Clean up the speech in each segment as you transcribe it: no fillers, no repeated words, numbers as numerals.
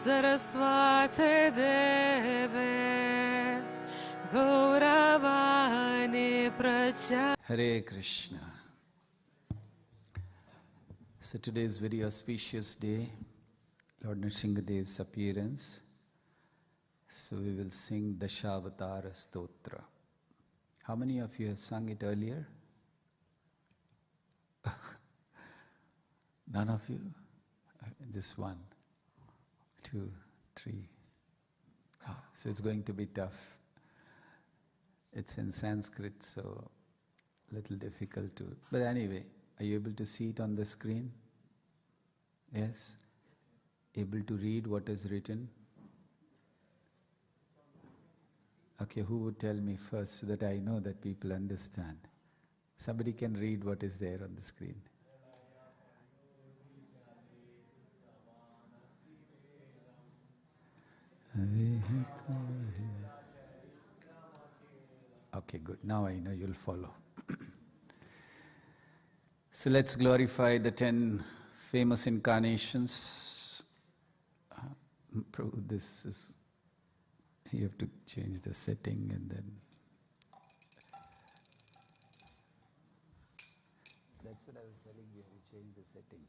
Saraswate Deve Gauravani Pracha. Hare Krishna. So today is very auspicious day, Lord Narsingha Dev's appearance. So we will sing Dashavatara Stotra. How many of you have sung it earlier? None of you? Just 1, 2, 3. So it's going to be tough. It's in Sanskrit, so a little difficult to... But anyway, are you able to see it on the screen? Yes? Able to read what is written? Okay, who would tell me first so that I know that people understand? Somebody can read what is there on the screen. Okay, good. Now I know you'll follow. So let's glorify the 10 famous incarnations. Prabhu, this is... You have to change the setting and then... That's what I was telling you, you change the setting.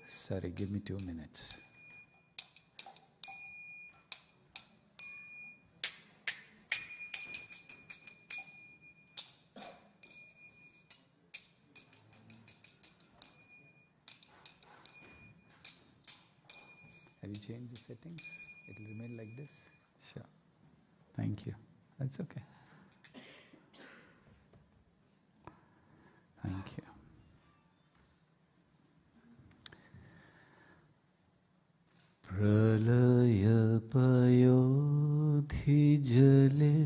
Sorry, give me 2 minutes. Have you changed the settings? It will remain like this? Sure. Thank you. That's okay. Thank you. Pralaya payodhi jale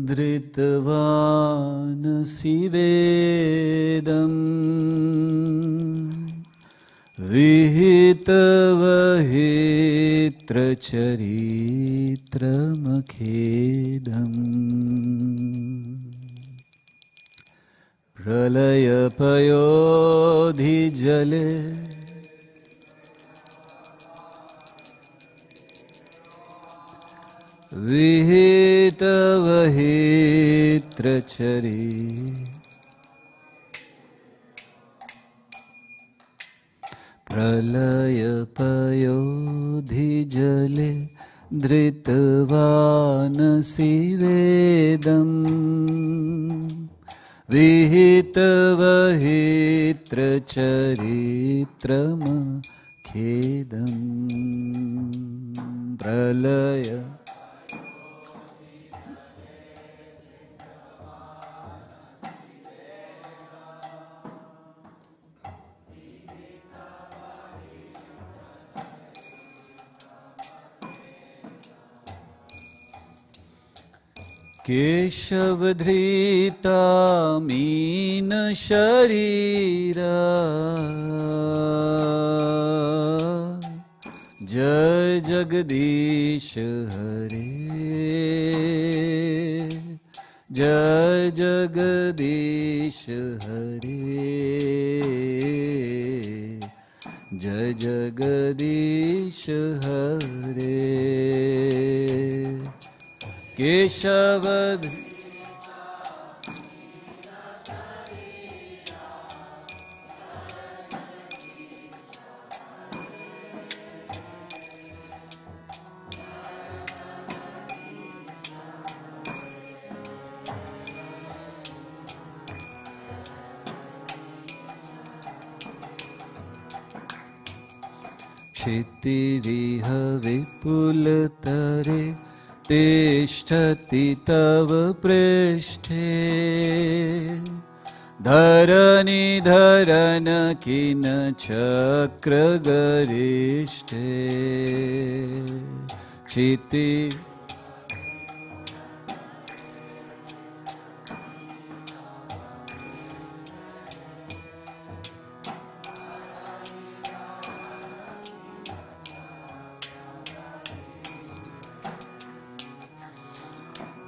dhritvanasi vedam vihitavahitra charitramakhedam pralaya payodhi jale vihitavahitra charitramakhedam pralaya payodhi jale dhritvanasi vedam vihitavahitra charitramakhedam pralaya Keshavadhrita meena sharira Jai Jagadish Hare Jai Jagadish Hare Jai Jagadish Hare Keshavadh Kshitiriha vipulatare Tishtati tava prishte Dharani dharana kina chakra garishte Chiti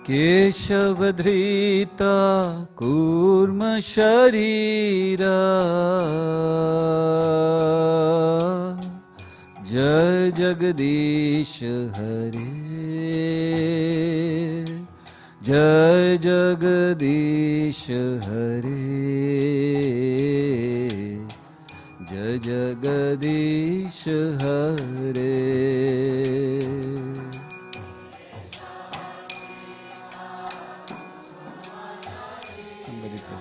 Keshavadhrita Kurma Sharira Jai Jagadish Hare Jai Jagadish Hare Jai Jagadish Hare. Somebody play.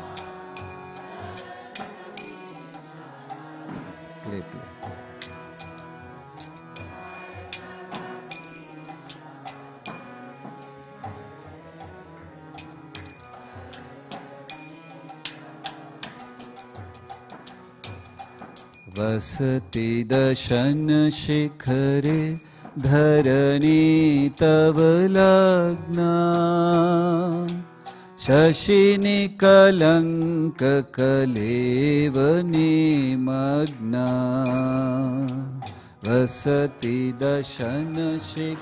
Vasati dashan shikhare dharani tav lagna Shashini kalanka kalevani magna Vasati dashan shikhare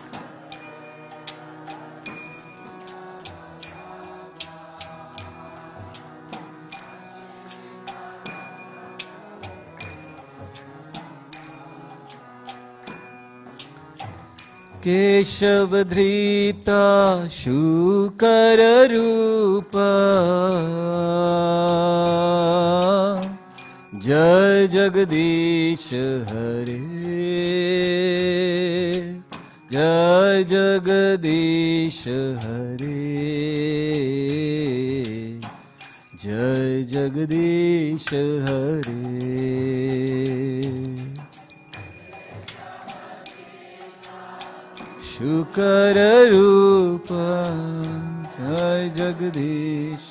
Keshavadhrita Shukara Rupa Jai Jagadish Hare Jai Jagadish Hare Jai Jagadish Hare Shukara Rupa Jai Jagadish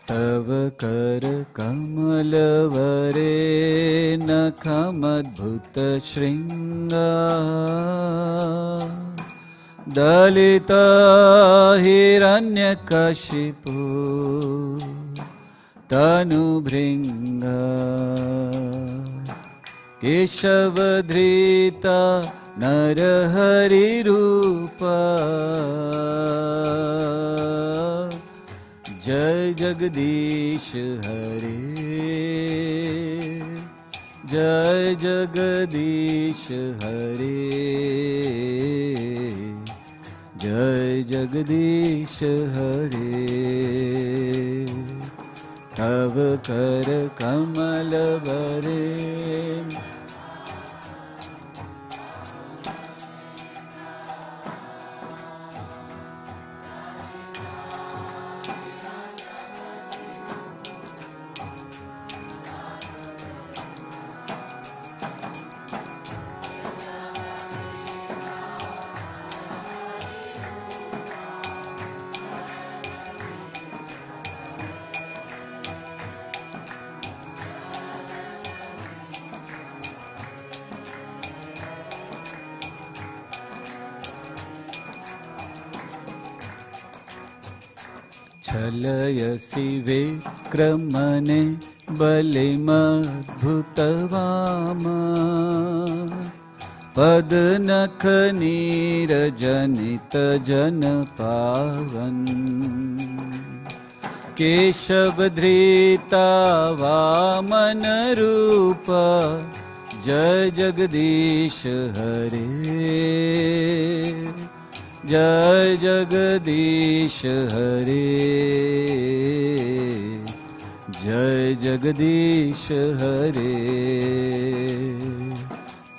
Tav kar kamalavare nakhamadbhuta shringa Dalita hiranyakashipu tanu bhringa Keshavadhrita narahari rupa Jai Jagadish Hare Jai Jagadish Hare Jai Jagadish Hare Tav kar kamal bare Chalayasi vikramane balimadbhutavama Padnakha nirajanita janapavan Keshavadhrita vamana rupa Jai Jagadish Hare Jai Jagadish Hare Jai Jagadish Hare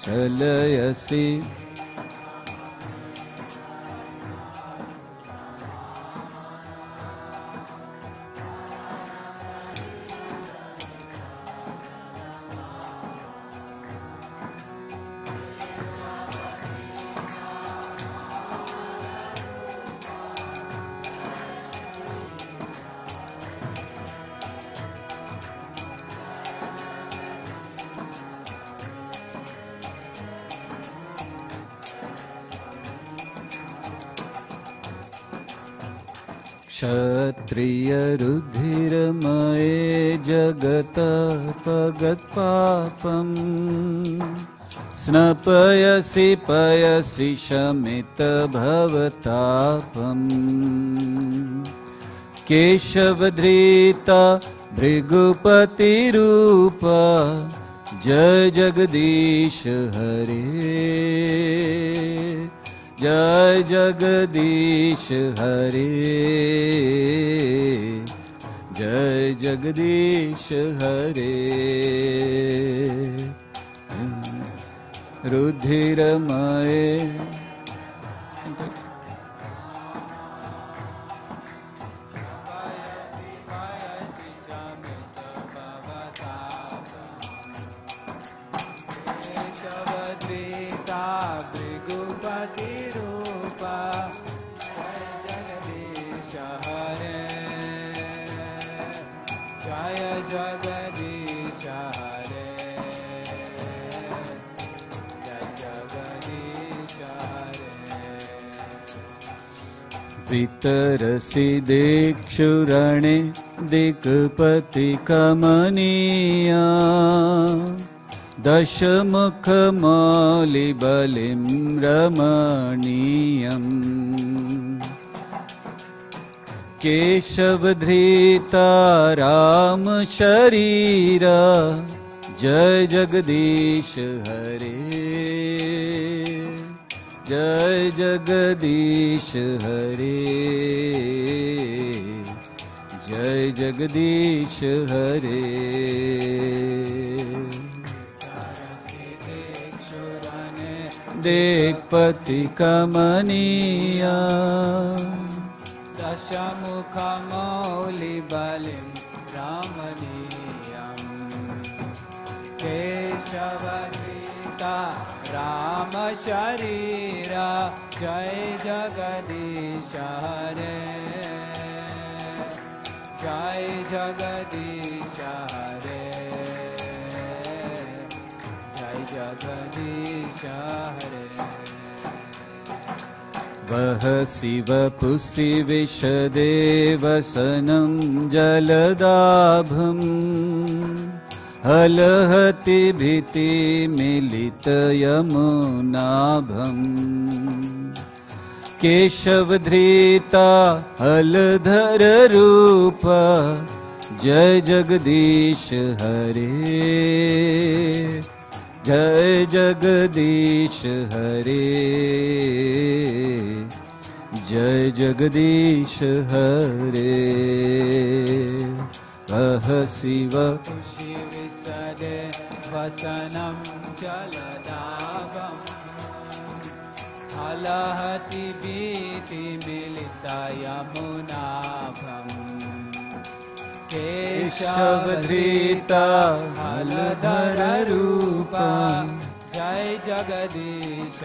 Chalayasi क्षत्रिय रुधिरमये जगत पगत्पापम् स्नपयसि पयसि शमित भवतापम् केशवधृता भृगुपतिरूपा जय जगदीश हरे जय जगदीश हरे जय जगदीश हरे रुधिरमये वितरसि दिक्षुरणे दिक्पति कमनीया दशमुखमौलिबलिं रमणीयम् केशवधृता राम शरीरा जय जगदीश हरे जय जगदीश हरे जय जगदीश हरे देखपति कमनीया दशमुखमौलिबलिं रामनीयम् केशवधृता राम शरीरा जय जगदीश हरे जय जगदीश हरे जय जगदीश हरे वह शिव पुषि विशदेवसनं जलदाभम् हलहति भीति मिलित यमुनाभम् केशवधृता हलधर रूप जय जगदीश हरे जय जगदीश हरे जय जगदीश हरे वह शिव वसनं जलदाभम् हलहति भीति मिलिता यमुनाभम् केशवधृता हलधर रूपा जय जगदीश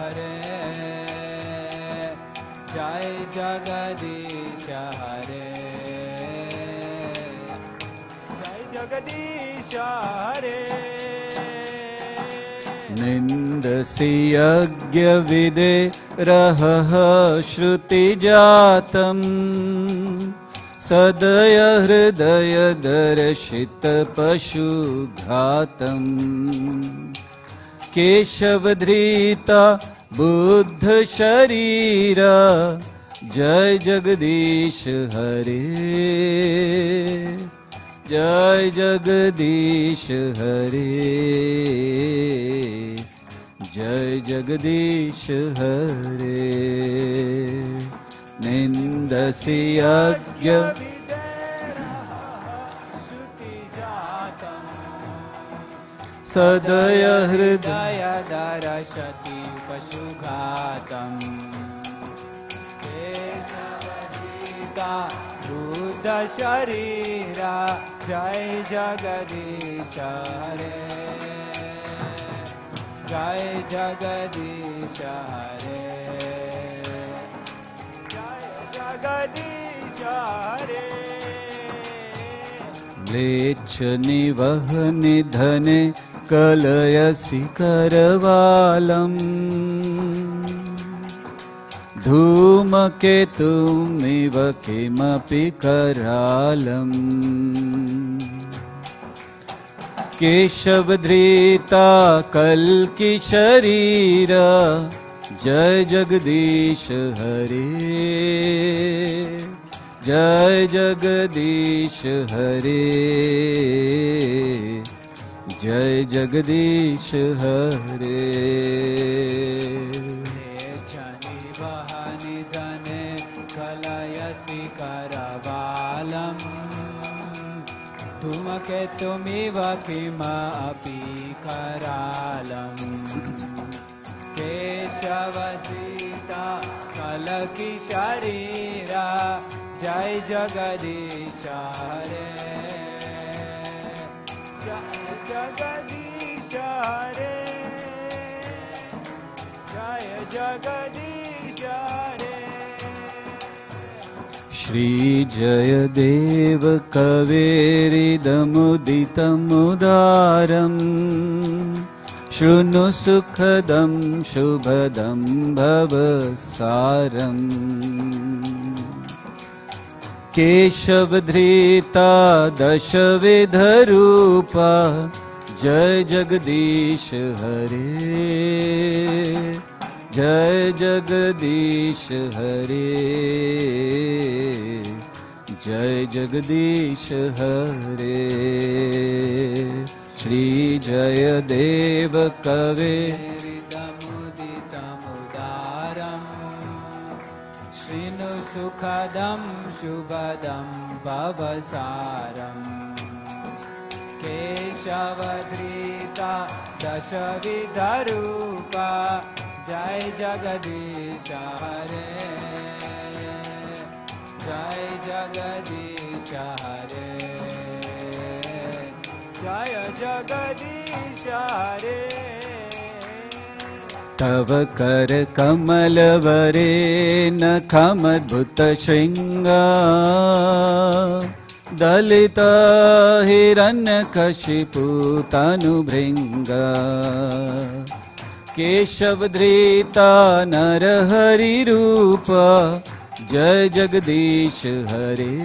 हरे जय जगदीश हरे जय जगदीश हरे निन्दसि यज्ञ विदे रहः श्रुतिजातम् सदय हृदय दर्शित पशुघातम् केशवधृता बुद्ध शरीरा जय जगदीश हरे जय जगदीश हरे जय जगदीश हरे निन्दसि यज्ञ सदय हृदय दर्शति पशुघातम् केशवधृता बुद्ध शरीरा जय जगदीश हरे जय जगदीश हरे जय जगदीश हरे म्लेच्छ निवह निधने कलयसि करवालम् धूमकेतुमिव किमपि करालम् केशवधृता कल्कि शरीरा जय जगदीश हरे जय जगदीश हरे जय जगदीश हरे चनि वहनि धने कलयसि करवालम् धूमकेतुमिव किमपि करालम् केशवधृता कलकि शरीरा जय जगदीश हरे जय जगदीश हरे जय जगदीश हरे श्री जयदेव कवेरिदमुदितमुदारम् शृणु सुखदं शुभदं भवसारम् केशवधृता दशविधरूपा जय जगदीश हरे जय जगदीश हरे जय जगदीश हरे श्री जयदेव कवेरिदमुदितमुदारम् शृणु सुखदं शुभदं भवसारम् केशवधृता दशविधरूपा जय जगदीश हरे जय जगदीश हरे जय जगदीश हरे तव कर कमलवरे नखमद्भुत शृंगा दलित हिरण्यकशिपु तनुभृंगा केशवधृता नरहरि रूप जय जगदीश हरे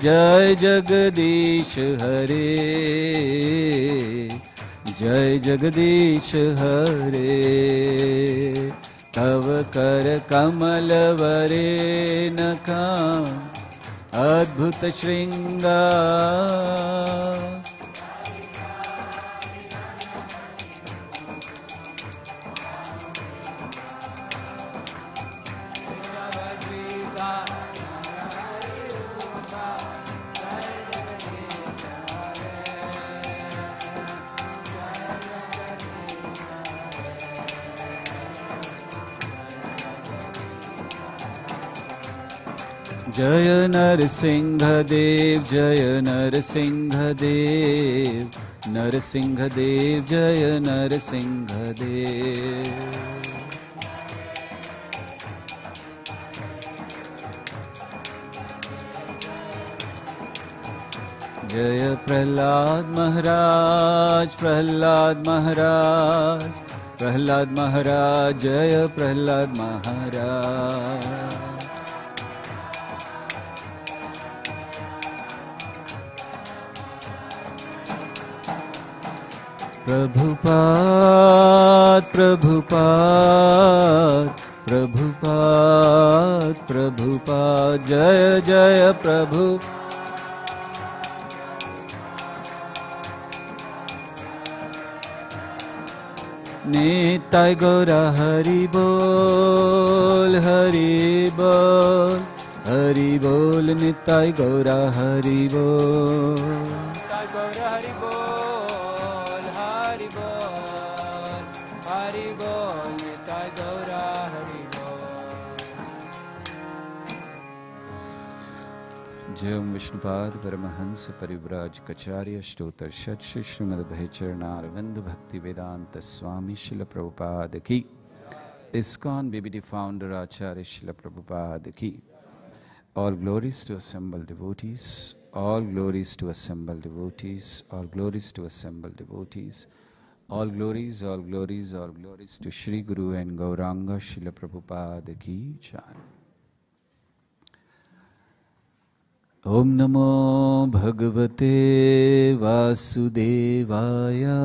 जय जगदीश हरे जय जगदीश हरे तव कर कमलवरे नखा अद्भुत श्रृंगार जय नरसिंह देव जय नरसिंह देव नरसिंह देव जय नरसिंह देव जय प्रहलाद महाराज प्रहलाद महाराज प्रहलाद महाराज जय प्रहलाद महाराज प्रभुपाद प्रभुपाद प्रभुपाद प्रभुपाद जय जय प्रभु निताय गौरा हरि बोल हरि बोल निताय गौरा हरि बोल निताय गौरा हरि बोल हरि बोल निताय गौरा हरि बोल जय विष्णुपाद परमहंस परिव्राज कचार्य स्तोत्र षट श्री श्रीमद् भयचरणारविंद भक्ति वेदांत स्वामी शिल प्रभुपाद की ISKCON BBD founder Acharya Srila Prabhupada ki. All glories to assembled devotees, all glories to assembled devotees, all glories to assembled devotees, All glories, all glories, all glories to Shri Guru and Gauranga Srila Prabhupada ki jai. Om Namo Bhagavate Vasudevaya.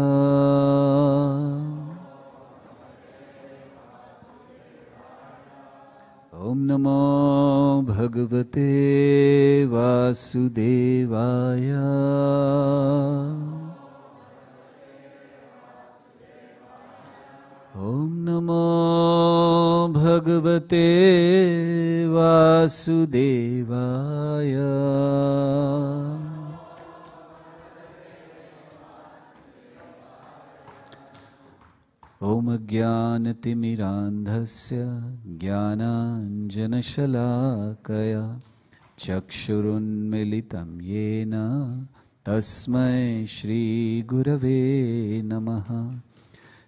Om Namo Bhagavate Vasudevaya. Om Namo Bhagavate Vasudevaya. Om Ajnanatimirandhasya Jnananjanashalakaya Chakshurunmilitam Yena Tasmai Shri Gurave Namaha.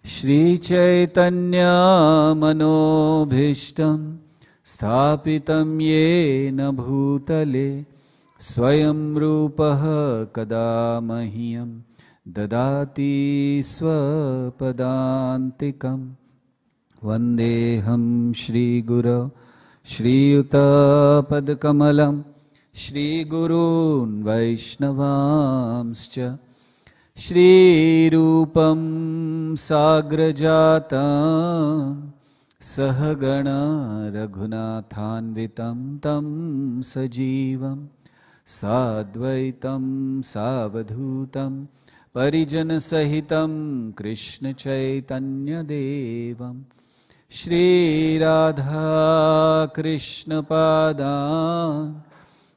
Shri Chaitanya Manobhishtam Sthapitam Yena Bhutale Swayam Rupaha Kadamahyam Dadati Swapadantikam Vandeham Shri Guru Shri Yuta Padkamalam Shri Gurun Vaishnavamscha Shri Rupam Sagrajatam Sahagana Raghunathanvitam Tam Sajivam Sadvaitam Savadhutam Parijana Sahitam Krishna Chaitanya Devam Shri Radha Krishna Padan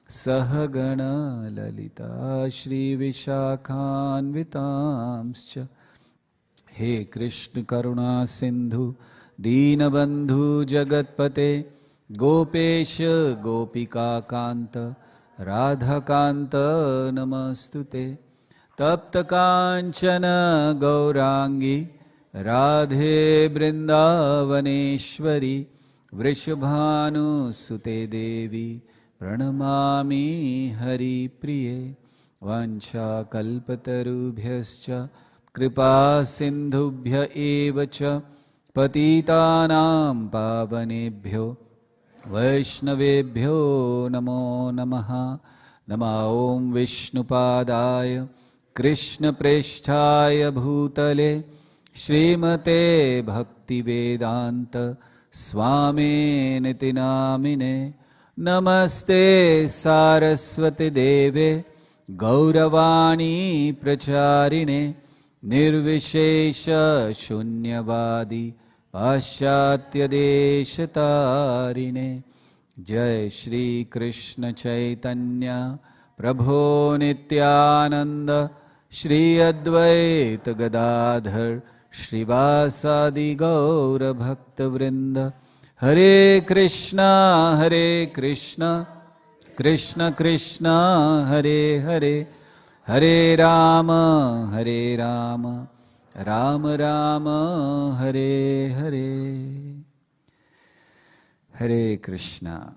Sahagana Lalita Shri Vishakhanvitamscha He Krishna Karuna Sindhu Deenabandhu Jagatpate Gopesha Gopika Kanta Radha Kanta Namastute Tapta Kanchana Gaurangi Radhe Brindavaneshwari Vrishabhanu Sute Devi Pranamami Hari Priye Vancha Kalpatarubhyascha Kripa Sindhubhya Evacha Patitanam Pavanebhyo Vaishnavebhyo Namo Namaha Nama Om Vishnupadaya Krishna Presthaya Bhutale Srimate Bhakti Vedanta Swami Niti Namine Namaste Saraswati Deve Gauravani Pracharine Nirvishesha Shunyavadi Paschatya Deshatarine Jai Shri Krishna Chaitanya Prabhu Nityananda Shri Advaita Gadadhar Shrivasadi Gaura Bhakta Vrinda Hare Krishna Krishna Krishna Hare Hare Hare Rama Rama Rama Hare Hare. Hare Krishna.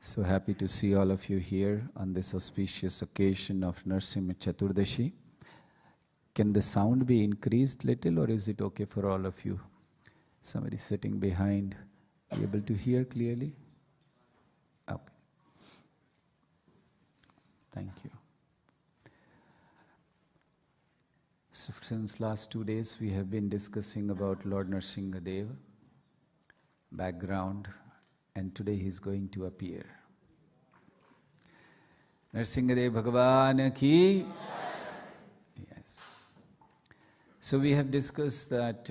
So happy to see all of you here on this auspicious occasion of Narshimha Chaturdashi. Can the sound be increased little, or is it okay for all of you? Somebody sitting behind, be able to hear clearly? Okay. Thank you. So since last 2 days we have been discussing about Lord Narsingha Deva, background, and today he is going to appear. Narsingha Deva Bhagavan ki. Yes. So we have discussed that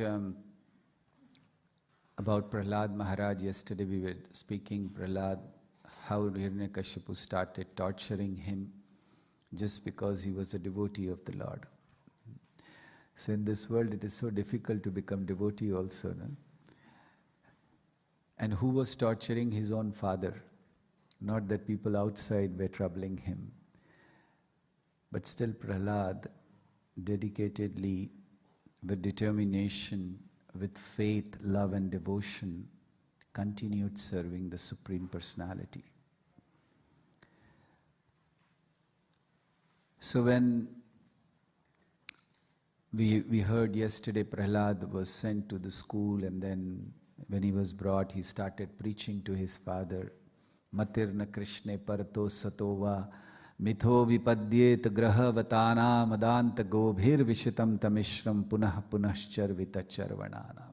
about Prahlad Maharaj. Yesterday we were speaking Prahlad, how Hiranyakashipu started torturing him just because he was a devotee of the Lord. So in this world it is so difficult to become devotee also, no? And who was torturing his own father? Not that people outside were troubling him. But still Prahlad dedicatedly, with determination, with faith, love and devotion, continued serving the Supreme Personality. So when We heard yesterday Prahlad was sent to the school, and then when he was brought, he started preaching to his father. Matirna Krishne parato satova mitho vipadyet grahavatana madanta gobhir vishitam tamishram punah punashchar vitacharvanana.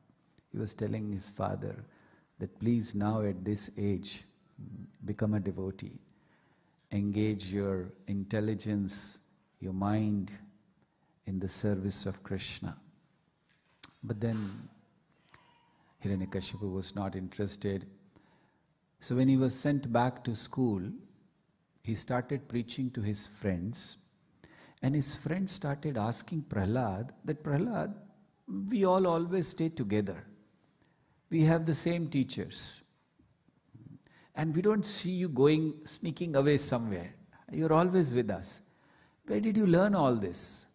He was telling his father that please now at this age, become a devotee. Engage your intelligence, your mind in the service of Krishna. But then Hiranyakashipu was not interested. So when he was sent back to school, he started preaching to his friends. And his friends started asking Prahlad that, Prahlad, we all always stay together. We have the same teachers. And we don't see you sneaking away somewhere. You're always with us. Where did you learn all this?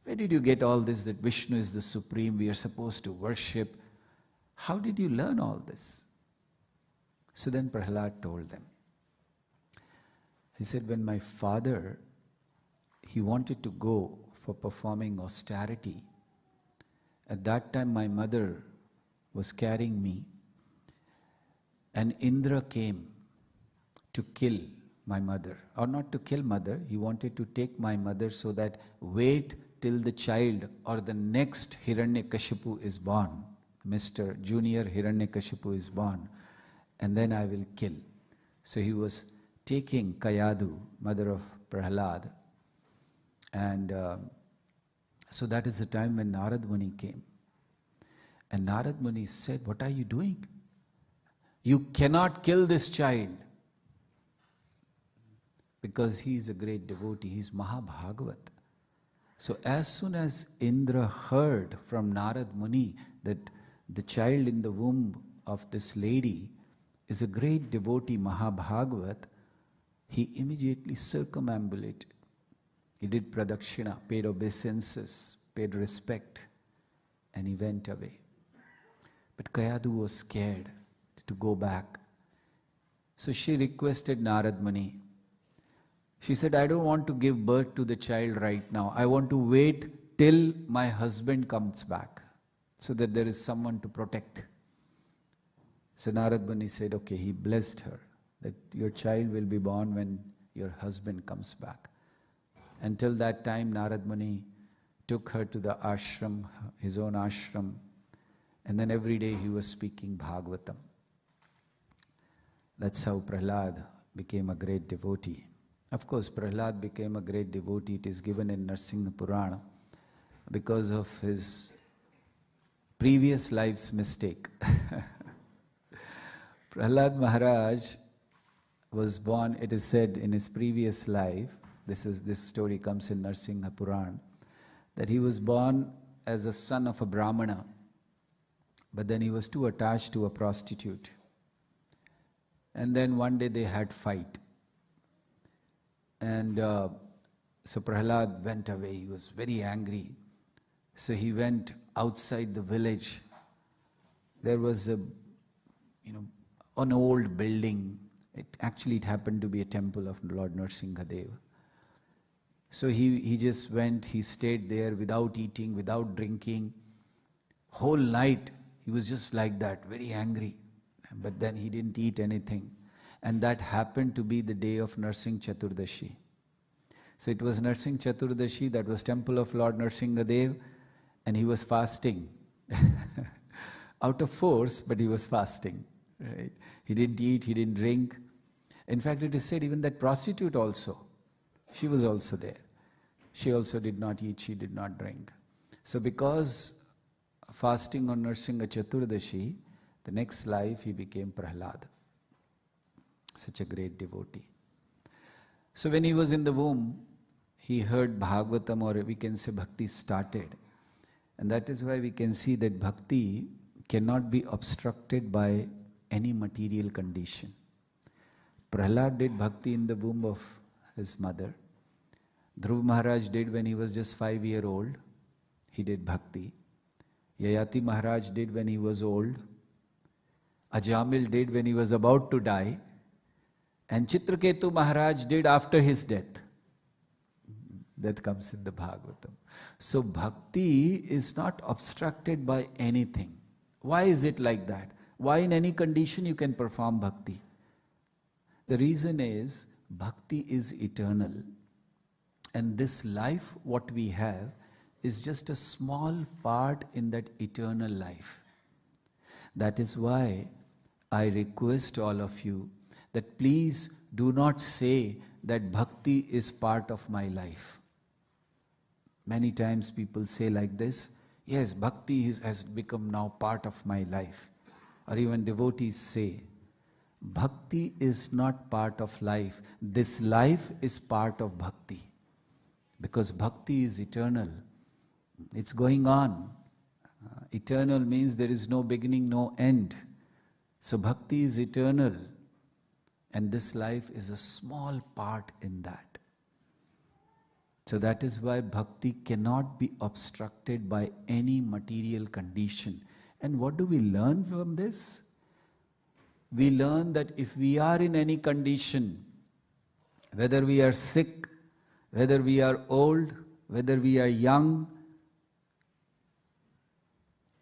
Where did you get all this, that Vishnu is the supreme, we are supposed to worship? How did you learn all this? So then Prahlad told them. He said, when my father, he wanted to go for performing austerity. At that time my mother was carrying me, and Indra came to kill my mother. Or not to kill mother, he wanted to take my mother so that wait till the child or the next Hiranyakashipu is born. Mr. Junior Hiranyakashipu is born, and then I will kill. So he was taking Kayadu, mother of Prahlad, and so that is the time when Narad Muni came. And Narad Muni said, what are you doing? You cannot kill this child. Because he is a great devotee, he is Mahabhagavat. So as soon as Indra heard from Narad Muni that the child in the womb of this lady is a great devotee, Mahabhagavat, he immediately circumambulated. He did pradakshina, paid obeisances, paid respect, and he went away. But Kayadu was scared to go back. So she requested Narad Muni. She said, I don't want to give birth to the child right now. I want to wait till my husband comes back, so that there is someone to protect. So Narad Muni said, okay, he blessed her, that your child will be born when your husband comes back. Until that time, Narad Muni took her to the ashram, his own ashram, and then every day he was speaking Bhagavatam. That's how Prahlad became a great devotee. Of course, Prahlad became a great devotee. It is given in Narsingha Purana because of his previous life's mistake. Prahlad Maharaj was born, it is said, in his previous life. This story comes in Narsingha Purana, that he was born as a son of a Brahmana, but then he was too attached to a prostitute. And then one day they had fight. And so Prahlad went away. He was very angry. So he went outside the village. There was an old building. It happened to be a temple of Lord Narsingha Dev. So he just went, he stayed there without eating, without drinking. Whole night he was just like that, very angry. But then he didn't eat anything. And that happened to be the day of Narsingha Chaturdashi. So it was Narsingha Chaturdashi, that was temple of Lord Narsingha Dev, and he was fasting. Out of force, but he was fasting. Right? He didn't eat, he didn't drink. In fact, it is said even that prostitute also, she was also there. She also did not eat, she did not drink. So because fasting on Narsingha Chaturdashi, the next life he became Prahlad. Such a great devotee. So when he was in the womb, he heard Bhagavatam, or we can say Bhakti started. And that is why we can see that Bhakti cannot be obstructed by any material condition. Prahlad did Bhakti in the womb of his mother. Dhruv Maharaj did when he was just 5 years old. He did Bhakti. Yayati Maharaj did when he was old. Ajamil did when he was about to die. And Chitraketu Maharaj did after his death. That comes in the Bhagavatam. So bhakti is not obstructed by anything. Why is it like that? Why in any condition you can perform bhakti? The reason is, bhakti is eternal. And this life, what we have, is just a small part in that eternal life. That is why I request all of you that please do not say that bhakti is part of my life. Many times people say like this, yes, bhakti has become now part of my life. Or even devotees say, bhakti is not part of life. This life is part of bhakti. Because bhakti is eternal. It's going on. Eternal means there is no beginning, no end. So bhakti is eternal. And this life is a small part in that. So that is why bhakti cannot be obstructed by any material condition. And what do we learn from this? We learn that if we are in any condition, whether we are sick, whether we are old, whether we are young,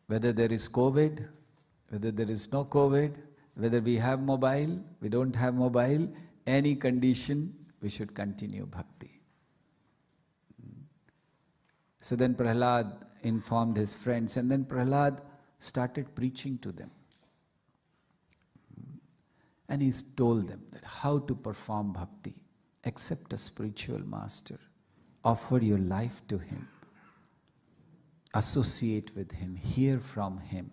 whether there is COVID, whether there is no COVID, whether we have mobile, we don't have mobile, any condition, we should continue bhakti. So then Prahlad informed his friends, and then Prahlad started preaching to them. And he told them that how to perform bhakti. Accept a spiritual master. Offer your life to him. Associate with him. Hear from him.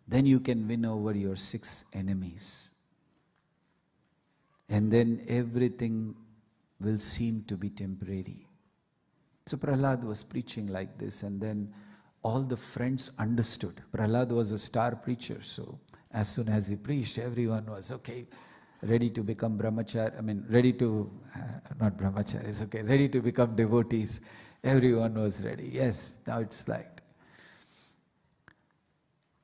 Then you can win over your 6 enemies. And then everything will seem to be temporary. So Prahlad was preaching like this, and then all the friends understood. Prahlad was a star preacher, so as soon as he preached, everyone was ready to become brahmachari, ready to, not brahmacharis, ready to become devotees. Everyone was ready. Yes, now it's like.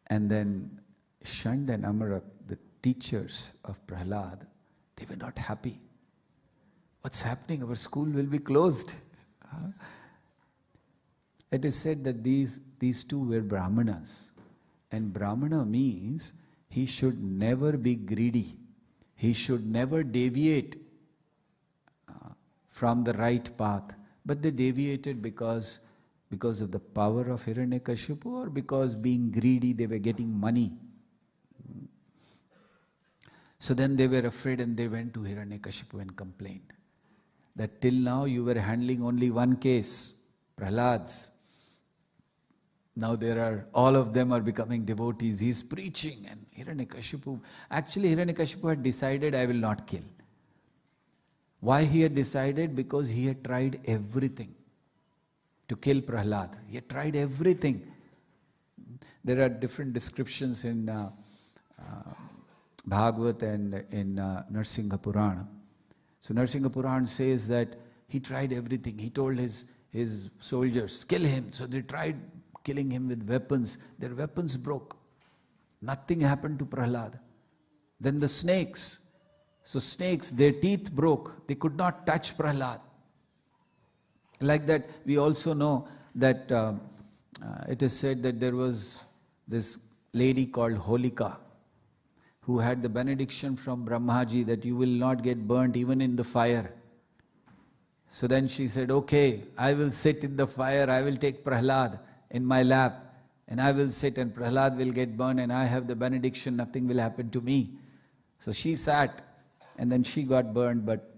And then Shand and Amarak, the teachers of Prahlad, they were not happy. What's happening? Our school will be closed. It is said that these two were Brahmanas. And Brahmana means he should never be greedy. He should never deviate from the right path. But they deviated because of the power of Hiranyakashipu, or because being greedy they were getting money. So then they were afraid and they went to Hiranyakashipu and complained that till now you were handling only one case, Prahlad's. Now all of them are becoming devotees. He is preaching, and Hiranyakashipu, actually Hiranyakashipu had decided, I will not kill. Why he had decided? Because he had tried everything to kill Prahlad. He had tried everything. There are different descriptions in Bhagavad and in Narsingha Purana. So Narsingha Purana says that he tried everything. He told his soldiers, kill him. So they tried killing him with weapons. Their weapons broke. Nothing happened to Prahlad. Then the snakes. So snakes, their teeth broke. They could not touch Prahlad. Like that, we also know that it is said that there was this lady called Holika who had the benediction from Brahmaji that you will not get burnt even in the fire. So then she said, okay, I will sit in the fire, I will take Prahlad in my lap, and I will sit and Prahlad will get burned, and I have the benediction, nothing will happen to me. So she sat, and then she got burned, but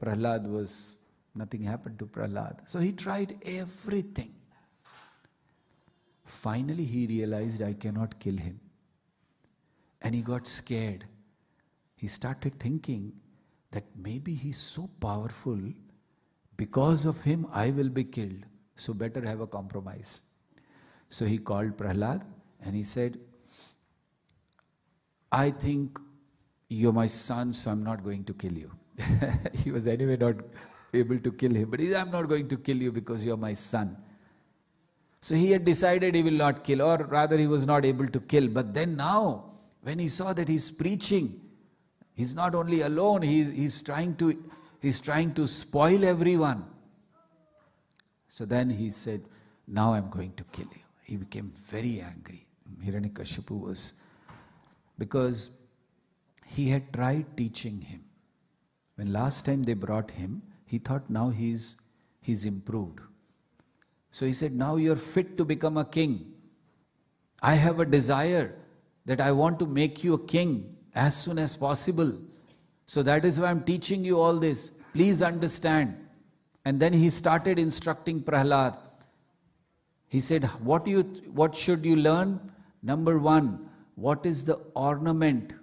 nothing happened to Prahlad. So he tried everything. Finally he realized, I cannot kill him. And he got scared. He started thinking that maybe he's so powerful, because of him I will be killed. So better have a compromise. So he called Prahlad and he said, I think you're my son, so I'm not going to kill you. He was anyway not able to kill him, but he said, I'm not going to kill you because you're my son. So he had decided he will not kill, or rather he was not able to kill. But then now, when he saw that he's preaching, he's not only alone, he's trying to spoil everyone. So then he said, now I'm going to kill you. He became very angry. Hiranyakashipu was, because he had tried teaching him. When last time they brought him, he thought now he's improved. So he said, now you're fit to become a king. I have a desire that I want to make you a king as soon as possible. So that is why I'm teaching you all this. Please understand. And then he started instructing Prahlad. He said, what should you learn? Number one, what is the ornament?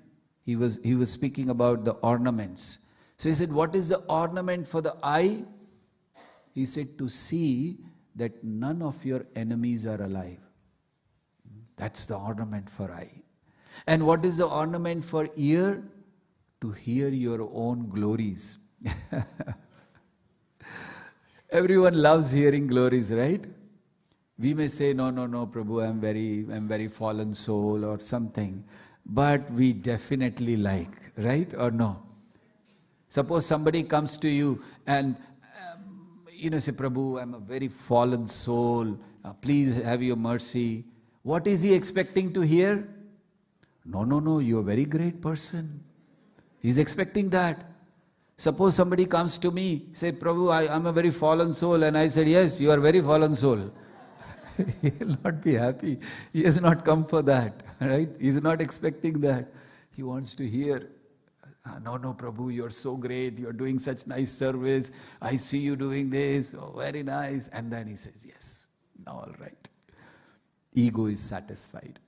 He was speaking about the ornaments. So he said, what is the ornament for the eye? He said, to see that none of your enemies are alive. That's the ornament for eye. And what is the ornament for ear? To hear your own glories. Everyone loves hearing glories, right? We may say, no, Prabhu, I'm very fallen soul or something. But we definitely like, right or no? Suppose somebody comes to you and, say, Prabhu, I'm a very fallen soul. Please have your mercy. What is he expecting to hear? No, you're a very great person. He's expecting that. Suppose somebody comes to me, say, Prabhu, I'm a very fallen soul. And I said, yes, you are a very fallen soul. He will not be happy. He has not come for that, right? He's not expecting that. He wants to hear, no, Prabhu, you're so great. You're doing such nice service. I see you doing this. Oh, very nice. And then he says, yes, now all right. Ego is satisfied.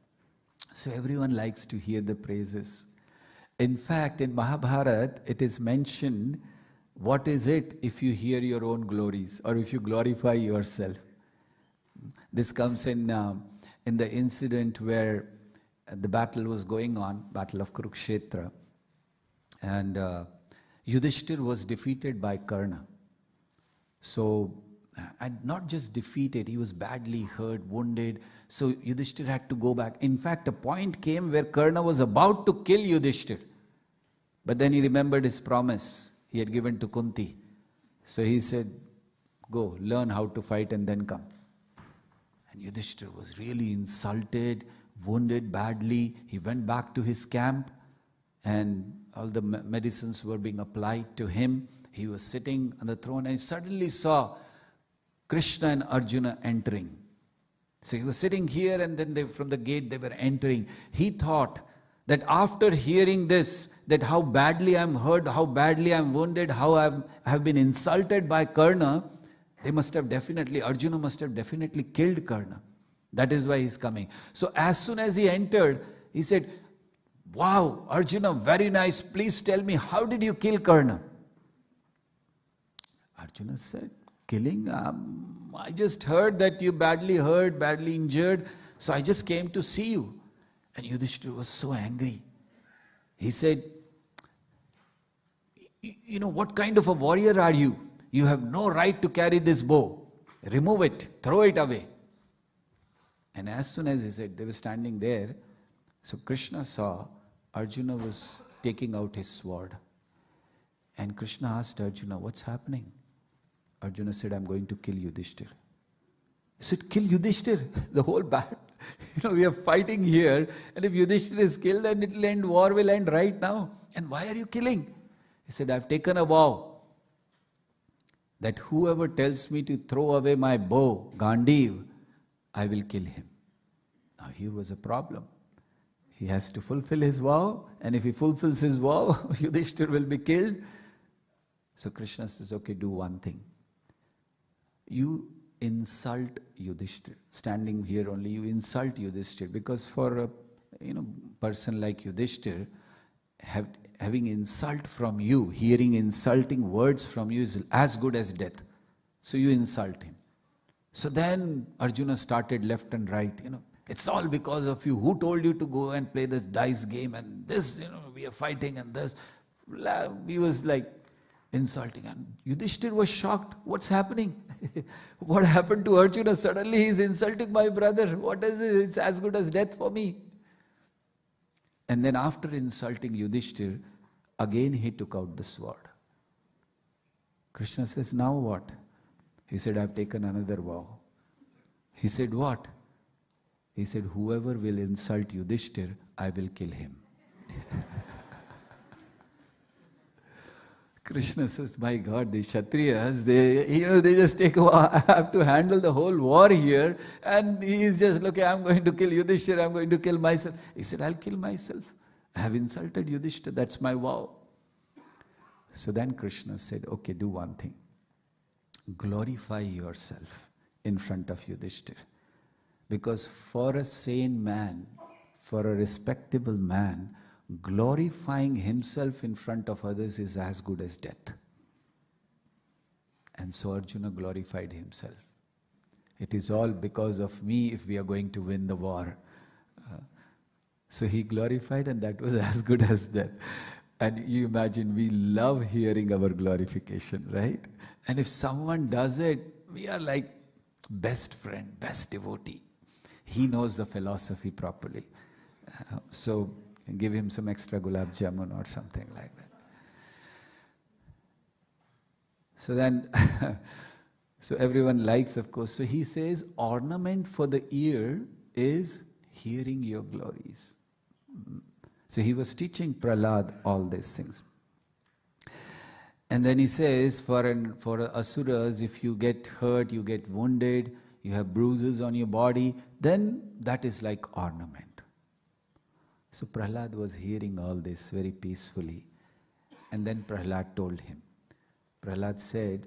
So everyone likes to hear the praises. In fact, in Mahabharata, it is mentioned, what is it if you hear your own glories or if you glorify yourself? This comes in the incident where the battle was going on, Battle of Kurukshetra. And Yudhishthir was defeated by Karna. So, and not just defeated, he was badly hurt, wounded. So Yudhishthir had to go back. In fact, a point came where Karna was about to kill Yudhishthir. But then he remembered his promise he had given to Kunti. So he said, go, learn how to fight and then come. And Yudhishthir was really insulted, wounded badly. He went back to his camp and all the medicines were being applied to him. He was sitting on the throne and he suddenly saw Krishna and Arjuna entering. So he was sitting here and then from the gate they were entering. He thought that after hearing this, that how badly I'm hurt, how badly I'm wounded, how I have been insulted by Karna, Arjuna must have definitely killed Karna. That is why he's coming. So as soon as he entered, he said, wow, Arjuna, very nice. Please tell me, how did you kill Karna? Arjuna said, killing? I just heard that you badly hurt, badly injured. So I just came to see you. And Yudhishthira was so angry. He said, what kind of a warrior are you? You have no right to carry this bow. Remove it. Throw it away. And as soon as he said, they were standing there. So Krishna saw Arjuna was taking out his sword. And Krishna asked Arjuna, what's happening? Arjuna said, I'm going to kill Yudhishthira. He said, kill Yudhishthira? The whole battle. We are fighting here. And if Yudhishthira is killed, then war will end right now. And why are you killing? He said, I've taken a vow that whoever tells me to throw away my bow, Gandiv, I will kill him. Now here was a problem. He has to fulfill his vow, and if he fulfills his vow, Yudhishthira will be killed. So Krishna says, okay, do one thing. You insult Yudhishthira. Standing here only, you insult Yudhishthira. Because for a person like Yudhishthira, having insult from you, hearing insulting words from you is as good as death. So you insult him. So then Arjuna started left and right, it's all because of you. Who told you to go and play this dice game and this, we are fighting and this. He was like insulting. And Yudhishthira was shocked. What's happening? What happened to Arjuna? Suddenly he's insulting my brother. What is it? It's as good as death for me. And then after insulting Yudhishthira, again he took out the sword. Krishna says, now what? He said, I've taken another vow. He said, what? He said, whoever will insult Yudhishthir, I will kill him. Krishna says, my God, the Kshatriyas, they just take a vow. I have to handle the whole war here. And he is just, okay, I'm going to kill Yudhishthir, I'm going to kill myself. He said, I'll kill myself. I have insulted Yudhishthir, that's my vow. So then Krishna said, okay, do one thing. Glorify yourself in front of Yudhishthir. Because for a sane man, for a respectable man, glorifying himself in front of others is as good as death. And so Arjuna glorified himself. It is all because of me if we are going to win the war. So he glorified, and that was as good as death. And you imagine, we love hearing our glorification, right? And if someone does it, we are like best friend, best devotee. He knows the philosophy properly. So give him some extra gulab jamun or something like that. So then, so everyone likes, of course. So he says, ornament for the ear is hearing your glories. So he was teaching Prahlad all these things. And then he says, for asuras, if you get hurt, you get wounded, you have bruises on your body, then that is like ornament. So Prahlad was hearing all this very peacefully. And then Prahlad told him. Prahlad said,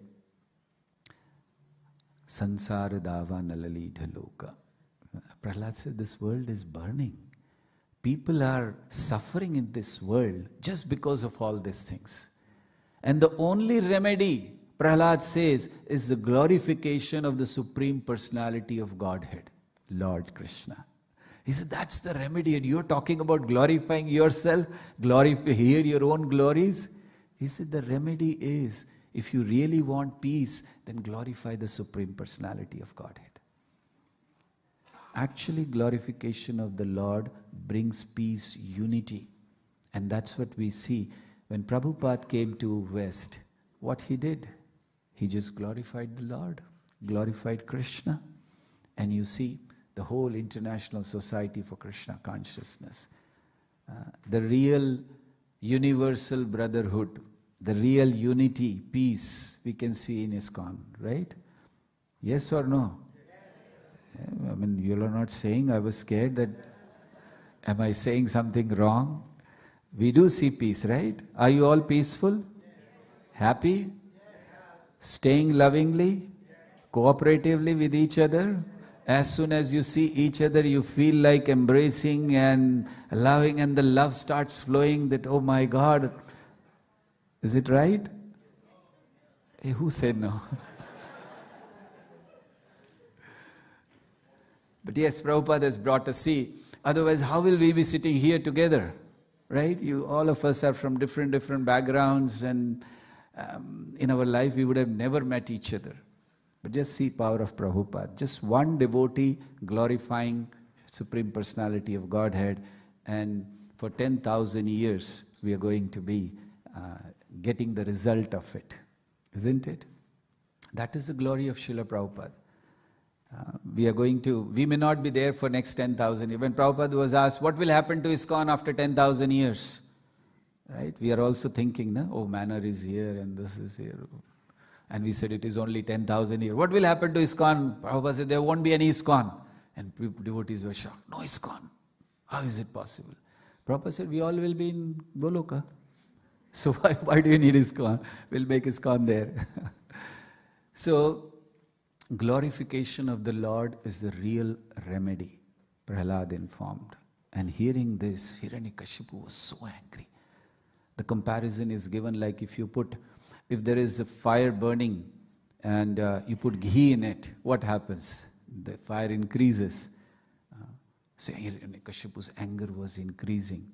Sansara dava nalalidha loka. Prahlad said, this world is burning. People are suffering in this world just because of all these things. And the only remedy, Prahlad says, is the glorification of the Supreme Personality of Godhead, Lord Krishna. He said, that's the remedy. And you're talking about glorifying yourself, hear your own glories. He said, the remedy is, if you really want peace, then glorify the Supreme Personality of Godhead. Actually, glorification of the Lord brings peace, unity. And that's what we see. When Prabhupada came to West, what he did? He just glorified the Lord, glorified Krishna. And you see, the whole International Society for Krishna Consciousness, the real universal brotherhood, the real unity, peace, we can see in ISKCON, right? Yes or no? Yes. I mean, you are not saying, I was scared that, am I saying something wrong? We do see peace, right? Are you all peaceful? Yes. Happy? Yes. Staying lovingly? Yes. Cooperatively with each other? As soon as you see each other, you feel like embracing and loving, and the love starts flowing that, oh my God. Is it right? Hey, who said no? But yes, Prabhupada has brought us, see, otherwise how will we be sitting here together? Right? All of us are from different backgrounds, and in our life we would have never met each other. But just see power of Prabhupada. Just one devotee glorifying Supreme Personality of Godhead, and for 10,000 years we are going to be getting the result of it. Isn't it? That is the glory of Srila Prabhupada. We may not be there for next 10,000 years. When Prabhupada was asked, what will happen to ISKCON after 10,000 years? Right? We are also thinking, no? Oh, manner is here and this is here. And we said it is only 10,000 years. What will happen to ISKCON? Prabhupada said there won't be any ISKCON. And devotees were shocked. No ISKCON. How is it possible? Prabhupada said we all will be in Goloka. So why do you need ISKCON? We'll make ISKCON there. So, glorification of the Lord is the real remedy, Prahlad informed. And hearing this, Hiranyakashipu was so angry. The comparison is given like if there is a fire burning and you put ghee in it, what happens? The fire increases. So Hiranyakashipu's anger was increasing.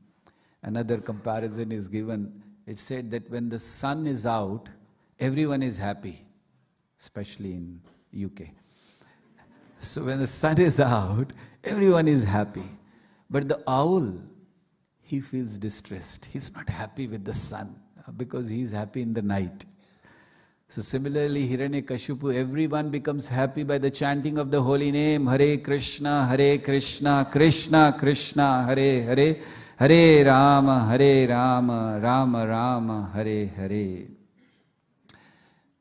Another comparison is given. It said that when the sun is out, everyone is happy, especially in UK. So when the sun is out, everyone is happy. But the owl, he feels distressed. He's not happy with the sun because he's happy in the night. So similarly, Hiranyakashipu, everyone becomes happy by the chanting of the holy name, Hare Krishna, Krishna Krishna, Hare Hare, Hare Rama, Rama Rama, Hare Hare.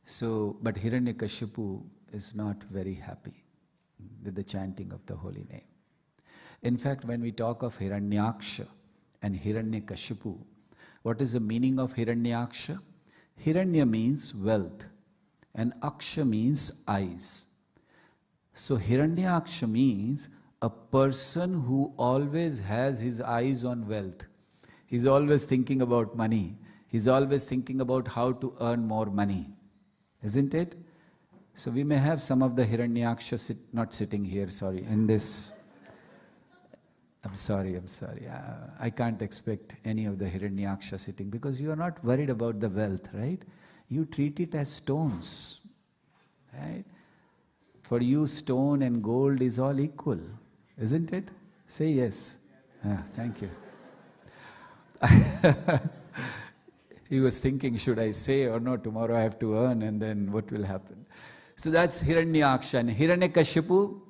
So, but Hiranyakashipu is not very happy with the chanting of the holy name. In fact, when we talk of Hiranyaksha and Hiranyakashipu, what is the meaning of Hiranyaksha? Hiranya means wealth and Aksha means eyes. So Hiranyaksha means a person who always has his eyes on wealth. He's always thinking about money. He's always thinking about how to earn more money. Isn't it? So we may have some of the Hiranyaksha not sitting here, sorry, in this. I'm sorry. I can't expect any of the Hiranyaksha sitting because you are not worried about the wealth, right? You treat it as stones, right? For you, stone and gold is all equal, isn't it? Say yes. Thank you. He was thinking, should I say or no, tomorrow I have to earn and then what will happen? So that's Hiranyaksha. And Hiranyakashipu,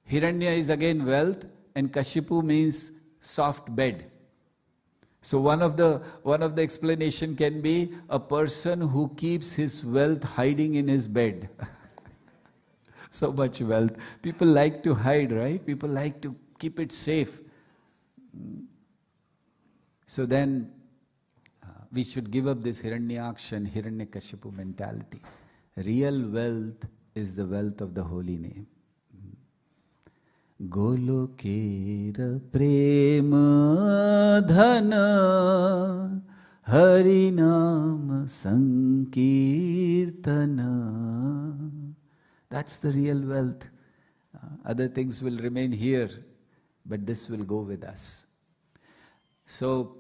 Hiranya is again wealth, and Kashipu means soft bed. So one of the explanation can be a person who keeps his wealth hiding in his bed. So much wealth. People like to hide, right? People like to keep it safe. So then we should give up this Hiranyaksha and Hiranyakashipu mentality. Real wealth is the wealth of the holy name. Golokera prema dhana harinam sankirtana. That's the real wealth. Other things will remain here, but this will go with us. So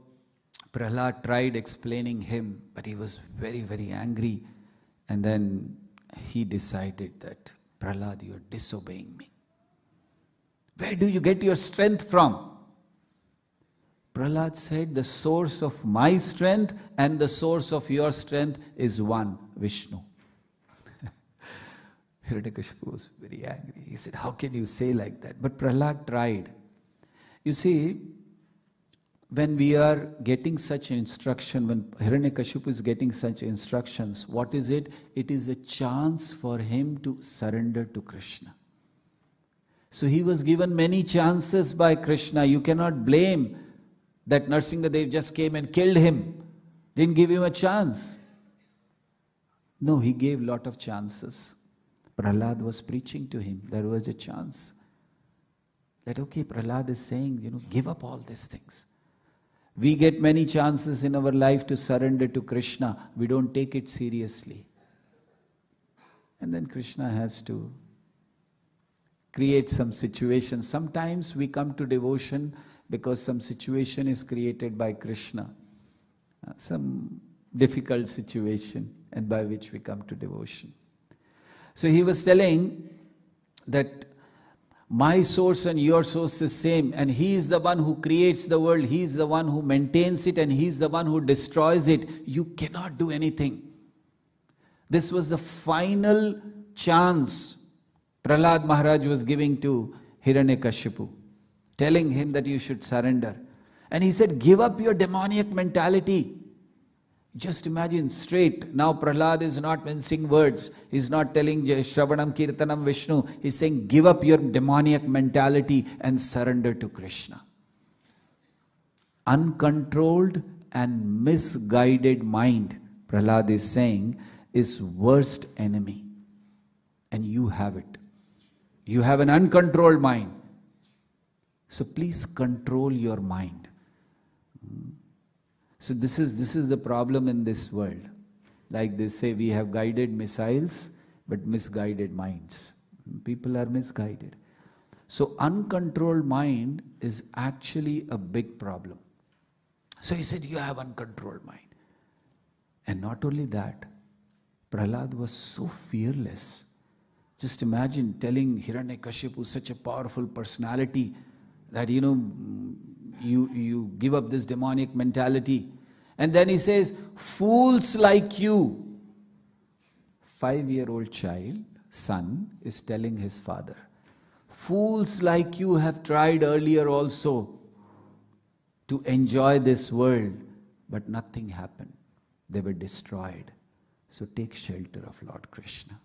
Prahlad tried explaining him, but he was very, very angry. And then he decided that, Prahlad, you are disobeying me. Where do you get your strength from? Prahlad said, the source of my strength and the source of your strength is one, Vishnu. Hiranyakashipu was very angry. He said, how can you say like that? But Prahlad tried. You see, when we are getting such instruction, when Hiranyakashipu is getting such instructions, what is it? It is a chance for him to surrender to Krishna. So he was given many chances by Krishna. You cannot blame that Narsingha Dev just came and killed him. Didn't give him a chance. No, he gave lot of chances. Prahlad was preaching to him. There was a chance. That okay, Prahlad is saying, give up all these things. We get many chances in our life to surrender to Krishna. We don't take it seriously. And then Krishna has to create some situation. Sometimes we come to devotion because some situation is created by Krishna. Some difficult situation, and by which we come to devotion. So he was telling that my source and your source is same, and he is the one who creates the world, he is the one who maintains it, and he is the one who destroys it. You cannot do anything. This was the final chance Prahlad Maharaj was giving to Hiranyakashipu, telling him that you should surrender. And he said, give up your demoniac mentality. Just imagine straight. Now Prahlad is not mincing words. He's not telling Shravanam Kirtanam Vishnu. He's saying, give up your demoniac mentality and surrender to Krishna. Uncontrolled and misguided mind, Prahlad is saying, is worst enemy. And you have it. You have an uncontrolled mind. So please control your mind. So this is the problem in this world. Like they say, we have guided missiles, but misguided minds. People are misguided. So uncontrolled mind is actually a big problem. So he said, you have uncontrolled mind. And not only that, Prahlad was so fearless. Just imagine telling Hiranyakashipu, such a powerful personality, that you give up this demonic mentality. And then he says, fools like you 5-year-old child, son, is telling his father, fools like you have tried earlier also to enjoy this world, but nothing happened. They were destroyed. So take shelter of Lord Krishna.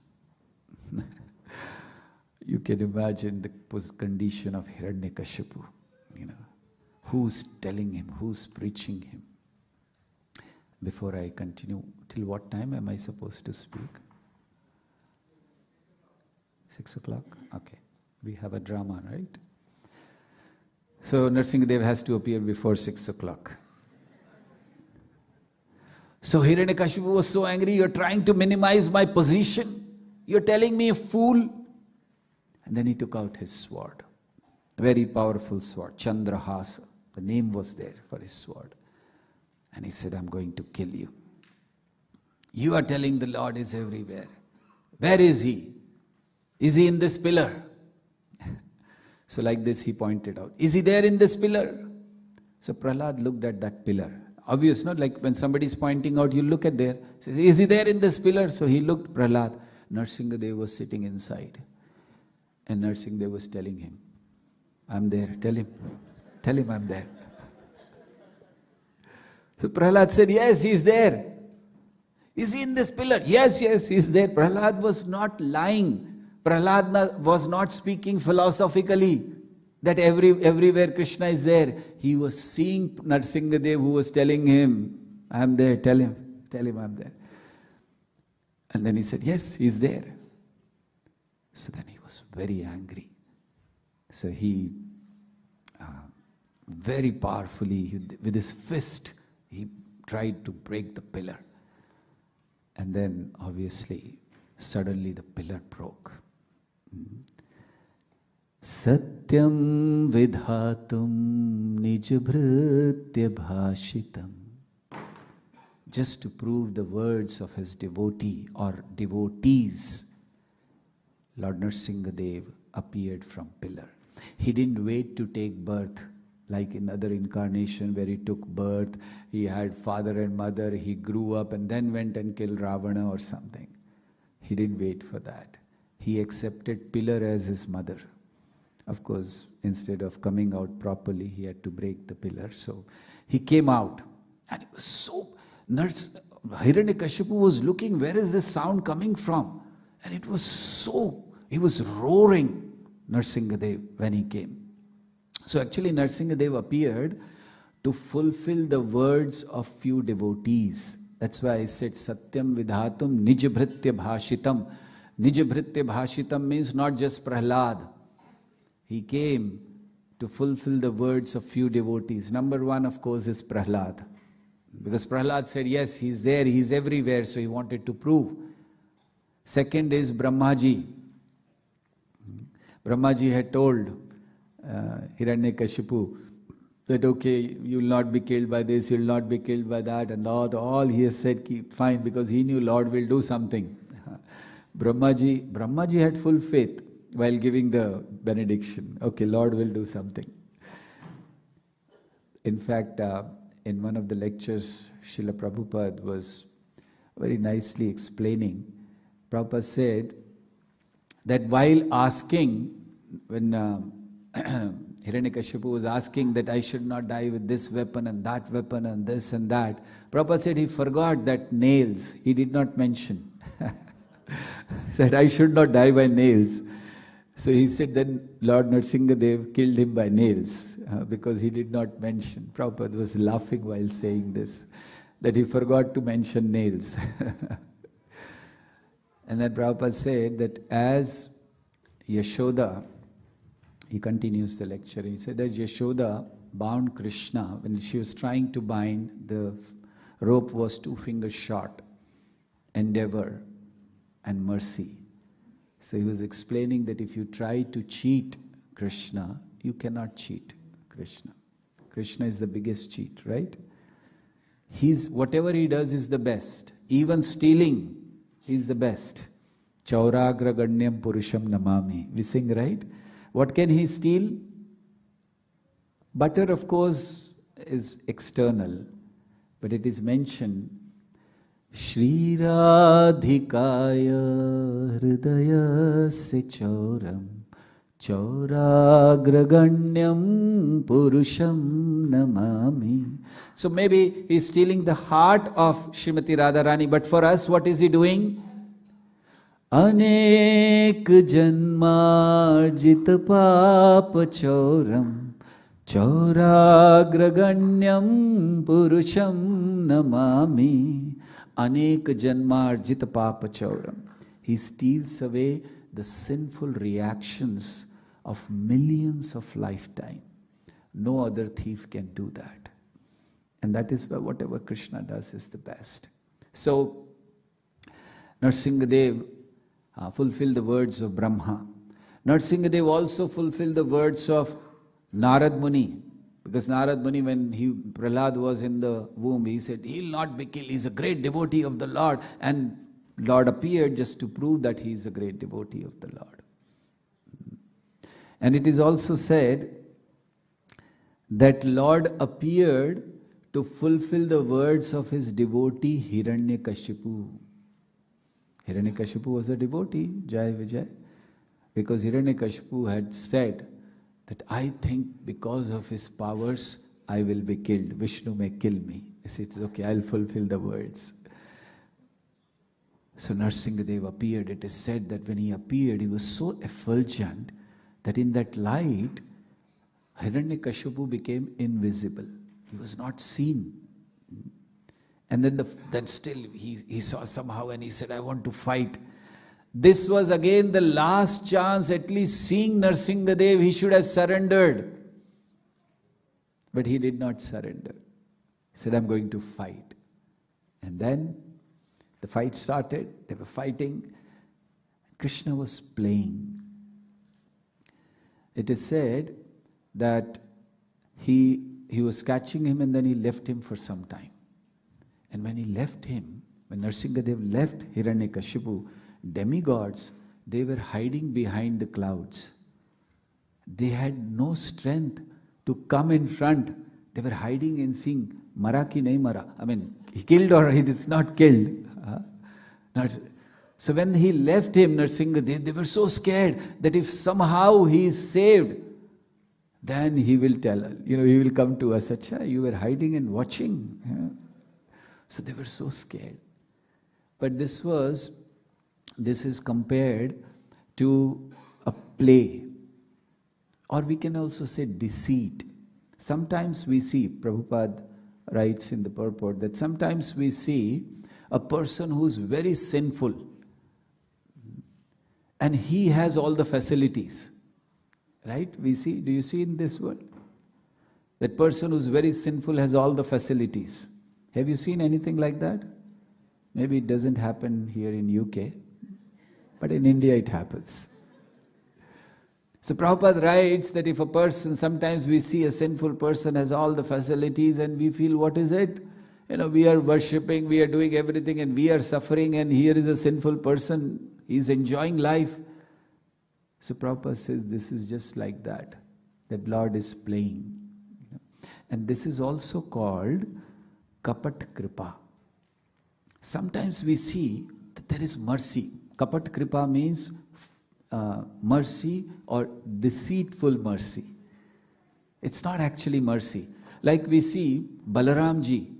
You can imagine the condition of Hiranyakashipu, who's telling him, who's preaching him. Before I continue, till what time am I supposed to speak? 6 o'clock? Okay. We have a drama, right? So Narsingha has to appear before 6 o'clock. So Hiranyakashipu was so angry, you're trying to minimize my position. You're telling me a fool. And then he took out his sword. A very powerful sword, Chandrahasa. The name was there for his sword. And he said, I'm going to kill you. You are telling the Lord is everywhere. Where is he? Is he in this pillar? So like this he pointed out. Is he there in this pillar? So Prahlad looked at that pillar. Obvious, not like when somebody is pointing out, you look at there. Says, is he there in this pillar? So he looked, Prahlad. Narsingha was sitting inside. And Narsingha was telling him, I'm there. Tell him I'm there. So Prahlad said, yes, he's there. Is he in this pillar? Yes, he's there. Prahlad was not lying. Prahlad was not speaking philosophically that everywhere Krishna is there. He was seeing Narsingha who was telling him, I'm there, tell him I'm there. And then he said, yes, he's there. So then he was very angry. So he very powerfully, with his fist, he tried to break the pillar. And then obviously, suddenly the pillar broke. Satyam vidhatum nijabhritya bhashitam. Just to prove the words of his devotee or devotees, Lord Narsingha appeared from pillar. He didn't wait to take birth like in other incarnation where he took birth, he had father and mother, he grew up and then went and killed Ravana or something. He didn't wait for that. He accepted pillar as his mother. Of course, instead of coming out properly, he had to break the pillar. So he came out and it was so... Hiranyakashipu was looking, where is this sound coming from? And it was so... He was roaring, Narsingha when he came. So actually Narsingha appeared to fulfill the words of few devotees. That's why I said Satyam Vidhatum Nijabhritya Bhashitam. Nijabhritya Bhashitam means not just Prahlad. He came to fulfill the words of few devotees. Number one, of course, is Prahlad. Because Prahlad said, yes, he's there, he's everywhere, so he wanted to prove. Second is Brahmaji. Brahmaji had told Hiranyakashipu that, okay, you will not be killed by this, you will not be killed by that, and all he has said, keep fine, because he knew Lord will do something. Brahmaji had full faith while giving the benediction. Okay, Lord will do something. In fact, in one of the lectures, Srila Prabhupada was very nicely explaining. Prabhupada said that while asking, when Hiranyakashipu was asking that I should not die with this weapon and that weapon and this and that, Prabhupada said he forgot that nails, he did not mention. That I should not die by nails. So he said then Lord Narsingha killed him by nails because he did not mention. Prabhupada was laughing while saying this, that he forgot to mention nails. And then Prabhupada said that as Yashoda, he continues the lecture, he said that Yashoda bound Krishna, when she was trying to bind, the rope was 2 fingers short, endeavor and mercy. So he was explaining that if you try to cheat Krishna, you cannot cheat Krishna. Krishna is the biggest cheat, right? Whatever he does is the best. Even stealing, he's the best. Chauragra Ganyam Purusham Namami. We sing, right? What can he steal? Butter, of course, is external. But it is mentioned, Shri Radhikaya Hridayasya Chauram Chauragraganyam Purusham Namami. So maybe he's stealing the heart of Srimati Radharani, but for us, what is he doing? Anek janmarjita papa chauram chauragraganyam purusham namami. Anek janmarjita papa chauram. He steals away the sinful reactions of millions of lifetime. No other thief can do that. And that is why whatever Krishna does is the best. So, Narsingha fulfilled the words of Brahma. Narsingha also fulfilled the words of Narad Muni. Because Narad Muni, when Prahlad was in the womb, he said, he'll not be killed, he's a great devotee of the Lord. And Lord appeared just to prove that he is a great devotee of the Lord. And it is also said that Lord appeared to fulfill the words of his devotee Hiranyakashipu. Hiranyakashipu was a devotee, Jai Vijay, because Hiranyakashipu had said that I think because of his powers I will be killed. Vishnu may kill me. He said, it's okay, I'll fulfill the words. So Narsingha appeared. It is said that when he appeared, he was so effulgent that in that light, Hiranyakashipu became invisible. He was not seen. And then still he saw somehow and he said, I want to fight. This was again the last chance, at least seeing Narsingha, he should have surrendered. But he did not surrender. He said, I'm going to fight. And then the fight started. They were fighting. Krishna was playing. It is said that he was catching him and then he left him for some time. And when he left him, when Narsingha left Hiranyakashipu, demigods, they were hiding behind the clouds. They had no strength to come in front. They were hiding and saying, Mara ki nahi mara. I mean, he killed or he is not killed. So when he left him, Narsingha, they were so scared that if somehow he is saved, then he will tell us, he will come to us, Acha, you were hiding and watching. Yeah. So they were so scared. But this is compared to a play. Or we can also say deceit. Sometimes we see, Prabhupada writes in the purport, that sometimes we see a person who's very sinful and he has all the facilities. Right? Do you see in this world? That person who's very sinful has all the facilities. Have you seen anything like that? Maybe it doesn't happen here in UK, but in India it happens. So Prabhupada writes that if a person, sometimes we see a sinful person has all the facilities and we feel, what is it? We are worshipping, we are doing everything and we are suffering, and here is a sinful person, he is enjoying life. So Prabhupada says this is just like that Lord is playing. And this is also called Kapat Kripa. Sometimes we see that there is mercy. Kapat Kripa means mercy or deceitful mercy. It's not actually mercy. Like we see Balaramji.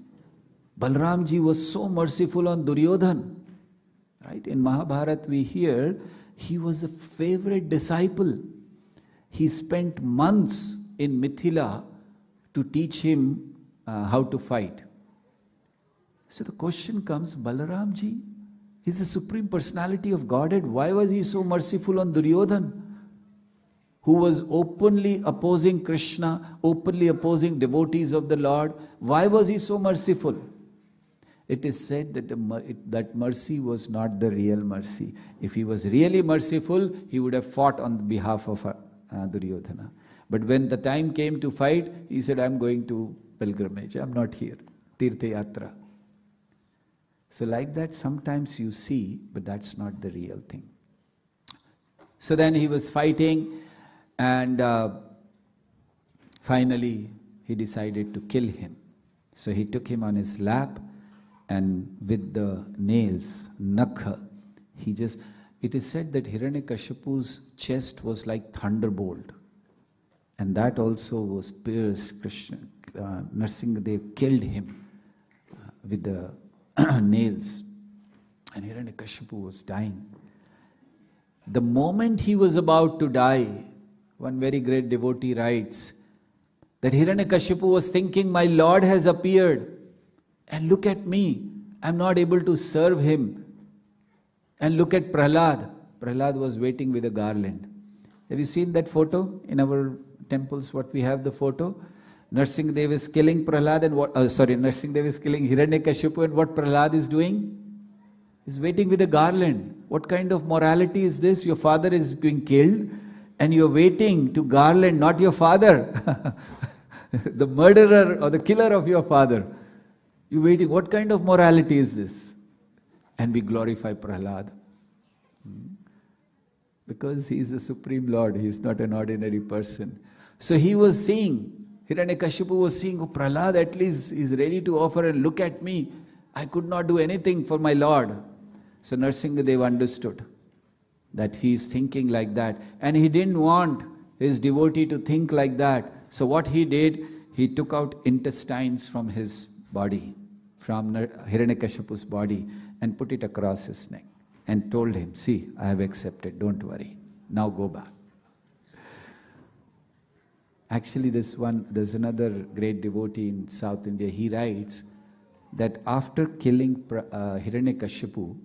Balaramji was so merciful on Duryodhan. Right? In Mahabharata we hear he was a favorite disciple. He spent months in Mithila to teach him how to fight. So the question comes, Balaramji is the Supreme Personality of Godhead. Why was he so merciful on Duryodhan, who was openly opposing Krishna, openly opposing devotees of the Lord? Why was he so merciful? It is said that that mercy was not the real mercy. If he was really merciful, he would have fought on behalf of Duryodhana. But when the time came to fight, he said, I'm going to pilgrimage, I'm not here. Tirtha Yatra. So like that sometimes you see, but that's not the real thing. So then he was fighting and finally he decided to kill him. So he took him on his lap and with the nails, nakha, it is said that Hiranyakashipu's chest was like thunderbolt. And that also was pierced. Narsingha Dev killed him with the nails. And Hiranyakashipu was dying. The moment he was about to die, one very great devotee writes that Hiranyakashipu was thinking, my Lord has appeared, and look at me, I'm not able to serve him. And look at Prahlad. Prahlad was waiting with a garland. Have you seen that photo in our temples? What we have the photo? Narsingha Dev is killing Prahlad and Narsingha Dev is killing Hiranyakashipu, and what Prahlad is doing? He's waiting with a garland. What kind of morality is this? Your father is being killed and you're waiting to garland not your father, the murderer or the killer of your father. You're waiting. What kind of morality is this? And we glorify Prahlad. Because he is the Supreme Lord. He is not an ordinary person. So he was seeing, Hiranyakashipu was seeing, oh, Prahlad at least is ready to offer, and look at me. I could not do anything for my Lord. So Narsingha Dev understood that he is thinking like that. And he didn't want his devotee to think like that. So what he did, he took out intestines from his body, from Hiranyakashipu's body, and put it across his neck. And told him, see, I have accepted, don't worry. Now go back. Actually, there's another great devotee in South India. He writes that after killing Hiranyakashipu,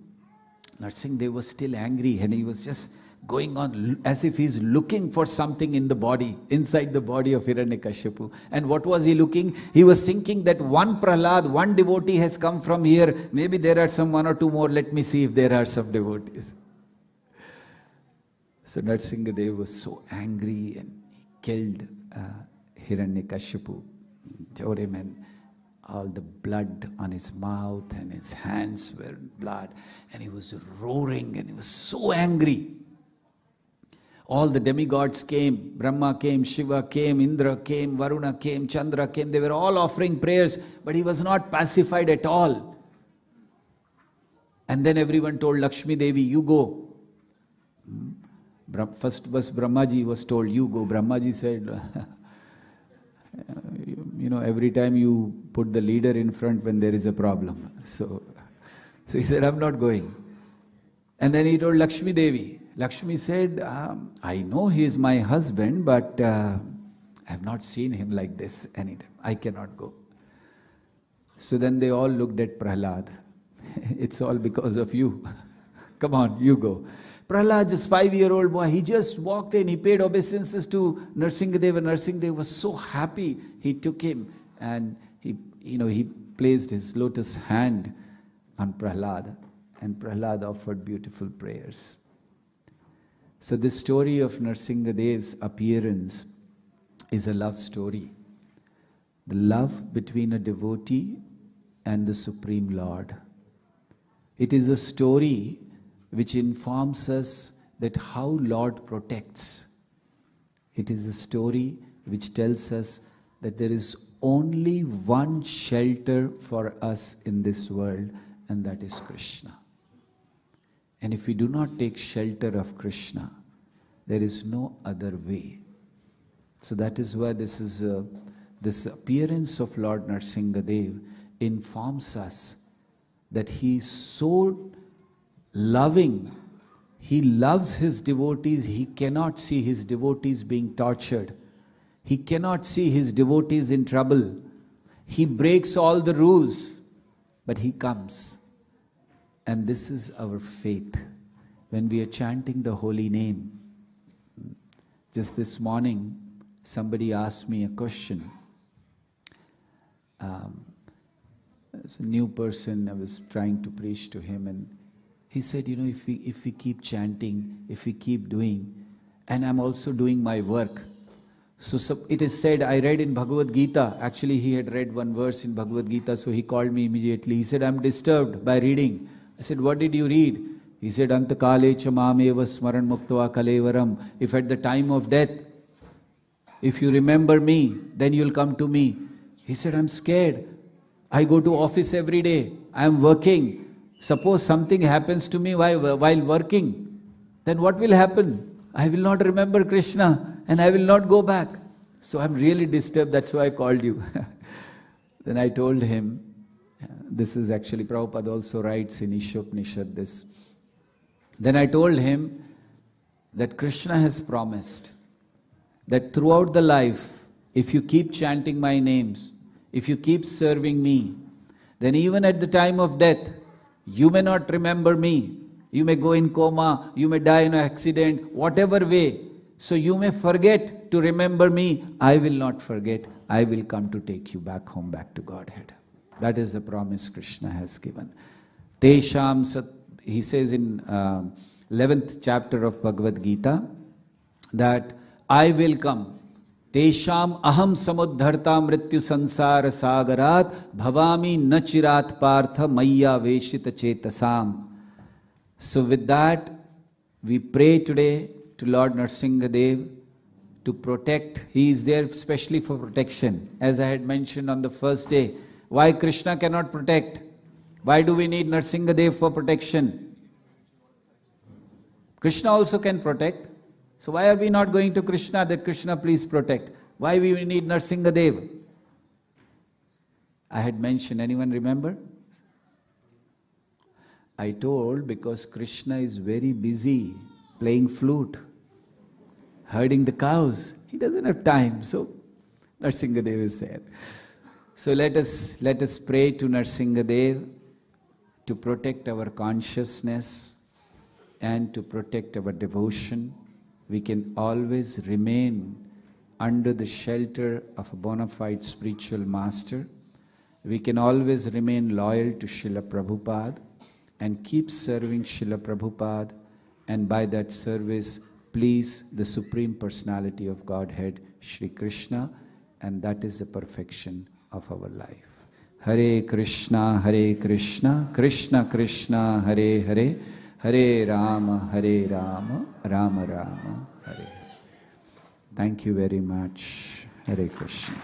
Narsingha Dev was still angry, and he was just going on as if he's looking for something in the body, inside the body of Hiranyakashipu. And what was he looking? He was thinking that one Prahlad, one devotee has come from here. Maybe there are some one or two more. Let me see if there are some devotees. So Narsingha Dev was so angry, and he killed Hiranyakashipu, tore him, and all the blood on his mouth and his hands were blood, and he was roaring, and he was so angry. All the demigods came, Brahma came, Shiva came, Indra came, Varuna came, Chandra came, they were all offering prayers, but he was not pacified at all. And then everyone told Lakshmi Devi, you go. First was Brahmaji was told, you go. Brahmaji said, you know, every time you put the leader in front when there is a problem. So he said, I'm not going. And then he told Lakshmi Devi. Lakshmi said, I know he is my husband, but I have not seen him like this anytime. I cannot go. So then they all looked at Prahlad. It's all because of you. Come on, you go. Prahlad, just 5-year-old boy, he just walked in, he paid obeisances to Narsingha Dev, and Narsingha Dev was so happy. He took him and he placed his lotus hand on Prahlad, and Prahlad offered beautiful prayers. So this story of Narsingha Dev's appearance is a love story. The love between a devotee and the Supreme Lord. It is a story which informs us that how Lord protects. It is a story which tells us that there is only one shelter for us in this world, and that is Krishna. And if we do not take shelter of Krishna, there is no other way. So that is why this appearance of Lord Narsingha Dev informs us that he is so loving. He loves his devotees. He cannot see his devotees being tortured. He cannot see his devotees in trouble. He breaks all the rules, but he comes. And this is our faith. When we are chanting the holy name, just this morning, somebody asked me a question. It's a new person, I was trying to preach to him, and he said, you know, if we keep chanting, if we keep doing, and I'm also doing my work. So it is said, I read in Bhagavad Gita, actually he had read one verse in Bhagavad Gita, so he called me immediately. He said, I'm disturbed by reading. I said, what did you read? He said, Antakale cha mameva smaran muktva kalevaram. If at the time of death, if you remember me, then you'll come to me. He said, I'm scared. I go to office every day. I am working. Suppose something happens to me while working, then what will happen? I will not remember Krishna and I will not go back. So I'm really disturbed, that's why I called you. Then I told him, this is actually Prabhupada also writes in Ishopanishad this. Then I told him that Krishna has promised that throughout the life, if you keep chanting my names, if you keep serving me, then even at the time of death, you may not remember me. You may go in coma, you may die in an accident, whatever way. So you may forget to remember me. I will not forget. I will come to take you back home, back to Godhead. That is the promise Krishna has given. Tesham Sat, he says in 11th chapter of Bhagavad Gita, that I will come. Tesham aham samuddharta mrityu sansara sagarat bhavami nachirat partha maya veshita chetasam. So with that, we pray today to Lord Narsingha Dev to protect. He is there especially for protection. As I had mentioned on the first day, why Krishna cannot protect? Why do we need Narsingha Dev for protection? Krishna also can protect. So why are we not going to Krishna that Krishna please protect? Why we need Narsingha Dev? I had mentioned, anyone remember? I told because Krishna is very busy playing flute, herding the cows. He doesn't have time, so Narsingha Dev is there. So let us pray to Narsingha Dev to protect our consciousness and to protect our devotion. We can always remain under the shelter of a bona fide spiritual master. We can always remain loyal to Srila Prabhupada and keep serving Srila Prabhupada, and by that service please the Supreme Personality of Godhead, Shri Krishna, and that is the perfection of our life. Hare Krishna, Krishna Krishna, Hare Hare, Hare Rama, Rama Rama, Hare Hare. Thank you very much. Hare Krishna.